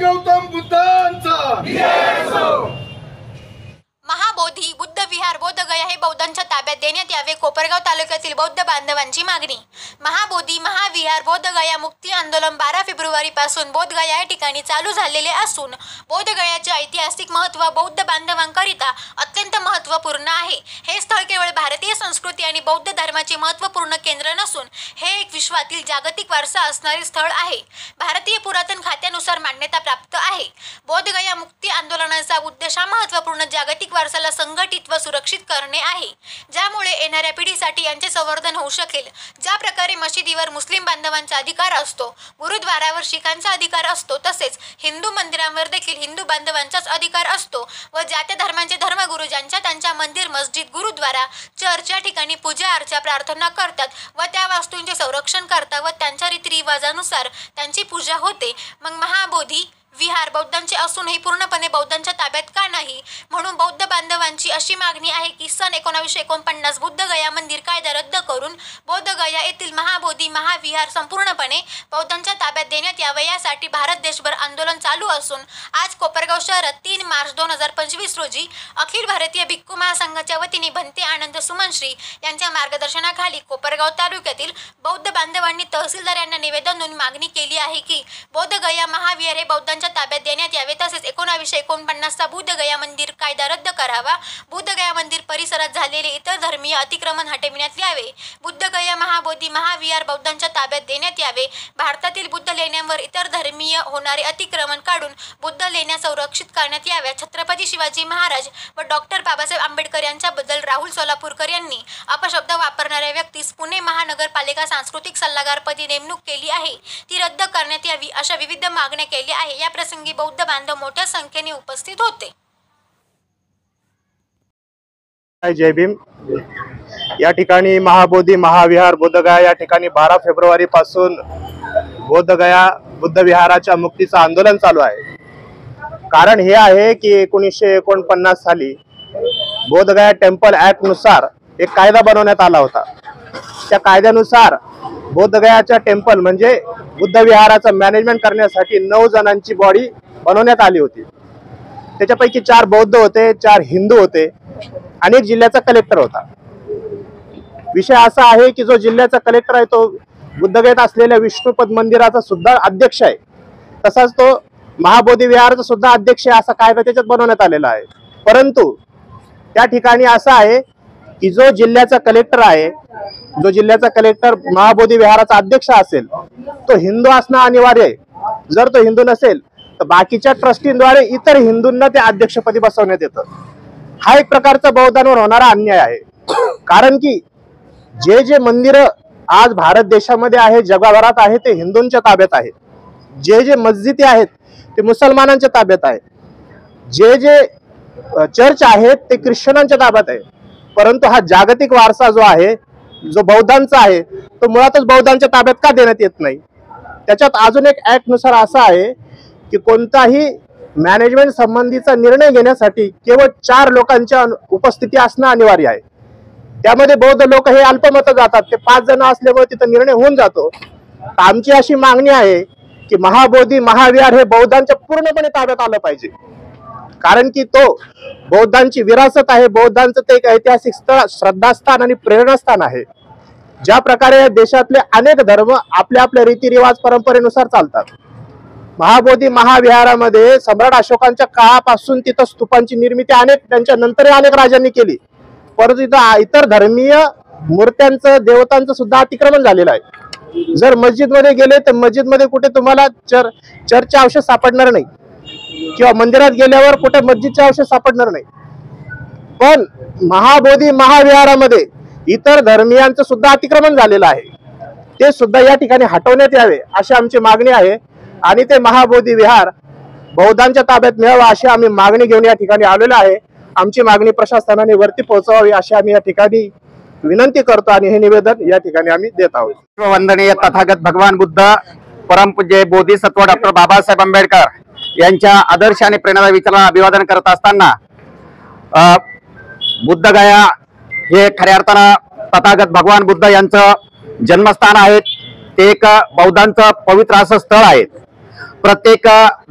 गौतम बुद्धांचा महाबोधी बुद्ध विहार बोधगया हे बौद्धांच्या ताब्यात देण्यात यावे, कोपरगाव तालुक्यातील बौद्ध बांधवांची मागणी। महाबोधी महाविहार बोधगया मुक्ती आंदोलन 12 फेब्रुवारी पासून बोधगया या ठिकाणी चालू झालेले असून बोधगयाचे ऐतिहासिक महत्त्व बौद्ध बांधवांकरिता अत्यंत महत्त्वपूर्ण आहे। हे स्थळ केवळ भारतीय संस्कृती आणि बौद्ध धर्माचे महत्त्वपूर्ण केंद्र नसून हे एक विश्वातील जागतिक वारसा असणारे स्थळ आहे। भारतीय पुरातन खात्यानुसार मान्यता प्राप्त आहे। बोधगया मुक्ती आंदोलनाचा उद्देश हा महत्त्वपूर्ण जागतिक वारसाला संघटित व सुरक्षित करणे आहे, ज्यामुळे येणाऱ्या पिढीसाठी यांचे संवर्धन होऊ शकेल। ज्या प्रकारे मशिदीवर मुस्लिम बांधवांचा अधिकार असतो, गुरुद्वारावर शीखांचा अधिकार असतो, तसेच हिंदू मंदिरांवर देखील हिंदू बांधवांचाच अधिकार असतो व ज्या त्या धर्मांचे धर्मगुरू ज्यांच्या त्यांच्या मंदिर, मस्जिद, गुरुद्वारा, चर्च या ठिकाणी पूजा अर्चा प्रार्थना करतात व त्या वास्तूंचे संरक्षण करतात व त्यांच्या रीतिरिवाजानुसार त्यांची पूजा होते, मग महाबोधी विहार बौद्धांचे असूनही पूर्णपणे बौद्धांच्या ताब्यात का नाही? म्हणून बौद्ध बांधवांची अशी मागणी आहे की सन 1949 बुद्धगया मंदिर कायदा रद्द करून बोधगया येथील महाबोधी महाविहार संपूर्णपणे बौद्धांच्या ताब्यात देण्यात यावे, यासाठी भारत देशभर आंदोलन चालू असून आज कोपरगाव शहरात 3 मार्च 2025 रोजी अखिल भारतीय भिक्खू महासंघाच्या वतीने भंते आनंद सुमनश्री यांच्या मार्गदर्शनाखाली कोपरगाव तालुक्यातील बौद्ध बांधवांनी तहसीलदार यांना निवेदन देऊन मागणी केली आहे की बोधगया महाविहार हे बौद्धांच्या ताब्यात देण्यात यावे, तसेच 1949चा बुद्धगया मंदिर कायदा रद्द करावा, बुद्धगया मंदिर परिसरात झालेले इतर धर्मीय अतिक्रमण हटविण्यात यावे, बुद्धगया महाबोधी महाविहार बौद्धांच्या ताब्यात देण्यात यावे, भारतातील बुद्ध लेण्यांवर इतर धर्मीय होणारे अतिक्रमण काढून बुद्ध लेण्या संरक्षित करण्यात याव्या, छत्रपती शिवाजी महाराज व डॉक्टर बाबासाहेब आंबेडकर यांच्याबद्दल राहुल सोलापूरकर यांनी अपशब्द वापरणाऱ्या व्यक्तीस पुणे महानगरपालिका सांस्कृतिक सल्लागारपदी नेमणूक केली आहे, ती रद्द करण्यात यावी, अशा विविध मागण्या केल्या आहे। या प्रसंगी बौद्ध बांधव मोठ्या संख्येने उपस्थित होते। जय भीम। या ठिकाणी महाबोधी महाविहार बोधगया या ठिकाणी 12 फेब्रुवारी पासून बोधगया बुद्ध विहाराच्या मुक्तीचं आंदोलन चालू आहे। कारण हे आहे की 1949 साली बोधगया टेम्पल ऍक्ट नुसार एक कायदा बनवण्यात आला होता। त्या कायद्यानुसार बोधगयाच्या टेम्पल म्हणजे बुद्ध विहाराचं मॅनेजमेंट करण्यासाठी 9 जणांची बॉडी बनवण्यात आली होती। त्याच्यापैकी 4 बौद्ध होते, 4 हिंदू होते आणि एक जिल्ह्याचा कलेक्टर होता। विषय असा आहे की जो जिल्ह्याचा कलेक्टर आहे तो बुद्धगयेत असलेल्या विष्णुपद मंदिराचा सुद्धा अध्यक्ष आहे, तसाच तो महाबोधी विहाराचा सुद्धा अध्यक्ष आहे, असा कायदा त्याच्यात बनवण्यात आलेला आहे। परंतु त्या ठिकाणी असं आहे की जो जिल्ह्याचा कलेक्टर आहे, जो जिल्ह्याचा कलेक्टर महाबोधी विहाराचा अध्यक्ष असेल तो हिंदू असणं अनिवार्य आहे। जर तो हिंदू नसेल तर बाकीच्या ट्रस्टींद्वारे इतर हिंदूंना ते अध्यक्षपदी बसवण्यात येतं। हा एक प्रकारचा बौद्धांवर होणारा अन्याय आहे। कारण की जे मंदिरं आज भारत देशामध्ये आहे, जगभरात आहे, ते हिंदूंच्या ताब्यात आहेत। जे मस्जिदी आहेत ते मुसलमानांच्या ताब्यात आहेत। जे चर्च आहेत ते ख्रिश्चनांच्या ताब्यात आहे। परंतु हा जागतिक वारसा जो आहे, जो बौद्धांचा आहे, तो मुळातच बौद्धांच्या ताब्यात का देण्यात येत नाही? त्याच्यात अजून एक ऍक्ट नुसार असा आहे की कोणताही मॅनेजमेंट संबंधीचा निर्णय घेण्यासाठी केवळ 4 लोकांच्या उपस्थिती असणं अनिवार्य आहे। त्यामध्ये बौद्ध लोक हे अल्पमत जातात, ते 5 जण असल्यामुळे तिथं निर्णय होऊन जातो। आमची अशी मागणी आहे की महाबोधी महाविहार हे बौद्धांच्या पूर्णपणे ताब्यात आलं पाहिजे। कारण की तो बौद्धांची विरासत आहे, बौद्धांचं ते एक ऐतिहासिक स्थळ, श्रद्धास्थान आणि प्रेरणास्थान आहे। ज्या प्रकारे देशातले अनेक धर्म आपल्या आपल्या रीतिरिवाज परंपरेनुसार चालतात। महाबोधी महाविहारामध्ये सम्राट अशोकांच्या काळापासून तिथं स्तूपांची निर्मिती त्यांच्या नंतर अनेक राजांनी केली, परंतु तिथं इतर धर्मीय मूर्त्यांचं देवतांचं सुद्धा अतिक्रमण झालेलं आहे। जर मस्जिद मध्ये गेले तर मस्जिद मध्ये कुठे तुम्हाला चर्चचे अवशेष सापडणार नाही, किंवा मंदिरात गेल्यावर कुठे मस्जिदचे अवशेष सापडणार नाही। पण महाबोधी महाविहारामध्ये इतर धर्मियांचं सुद्धा अतिक्रमण झालेलं आहे, ते सुद्धा या ठिकाणी हटवण्यात यावे अशी आमची मागणी आहे। आणि ते महाबोधी विहार बौद्धांच्या ताब्यात मिळावं अशी आम्ही मागणी घेऊन या ठिकाणी आलेलो आहे। आमची मागणी प्रशासनाने वरती पोहोचवावी अशी आम्ही या ठिकाणी विनंती करतो आणि हे निवेदन या ठिकाणी आम्ही देत आहोत। वंदनीय तथागत भगवान बुद्ध परमपूज्य बोधिसत्व डॉक्टर बाबासाहेब आंबेडकर यांच्या आदर्श आणि प्रेरणा विचाराला अभिवादन करत असताना बुद्धगया हे खऱ्या अर्थानं तथागत भगवान बुद्ध यांचं जन्मस्थान आहे। ते एक बौद्धांचं पवित्र असं स्थळ आहे. प्रत्येक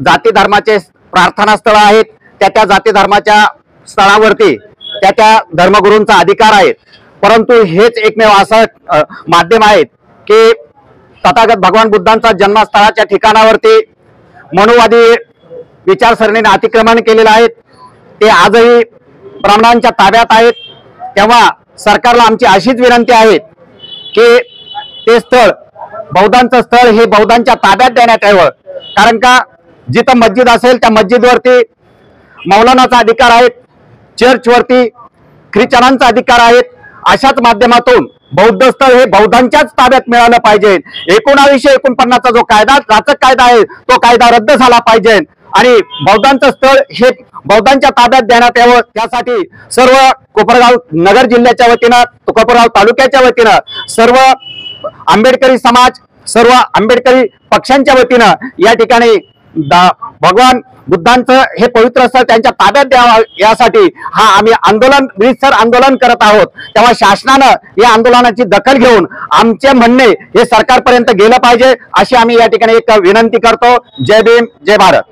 जाती धर्माचे प्रार्थना स्थळ आहेत. त्या जाती धर्माच्या स्थळावरती त्या धर्मगुरूंचा अधिकार आहे. परंतु हेच एकमेव असं माध्यम आहे की तथागत भगवान बुद्धांचा जन्मस्थळाच्या ठिकाणावरती मनुवादी विचारसरणीने अतिक्रमण केलेलं आहे. ते आजही ब्राह्मणांच्या ताब्यात आहेत. तेव्हा सरकारला आमची अशीच विनंती आहे की ते स्थळ बौद्धांचं स्थळ हे बौद्धांच्या ताब्यात देण्यात यावं. कारण का जिथं मस्जिद असेल त्या मस्जिदवरती मौलानाचा अधिकार आहे, चर्चवरती ख्रिश्चनांचा अधिकार आहेत. अशाच माध्यमातून बौद्ध स्थळ हे बौद्धांच्याच ताब्यात मिळालं पाहिजे. 1949 जो कायदा राचक कायदा आहे तो कायदा रद्द झाला पाहिजे आणि बौद्धांचं स्थळ हे बौद्धांच्या ताब्यात देण्यात यावं. त्यासाठी सर्व कोपरगाव नगर जिल्ह्याच्या वतीनं, कोपरगाव तालुक्याच्या वतीनं, सर्व आंबेडकरी समाज, सर्व आंबेडकरी पक्षांच्या वतीनं या ठिकाणी भगवान बुद्धांचं हे पवित्र स्थळ त्यांच्या ताब्यात द्यावं यासाठी हा आम्ही आंदोलन रीतसर आंदोलन करत आहोत. तेव्हा शासनानं या आंदोलनाची दखल घेऊन आमचे म्हणणे हे सरकारपर्यंत गेलं पाहिजे अशी आम्ही या ठिकाणी एक विनंती करतो. जय भीम, जय भारत.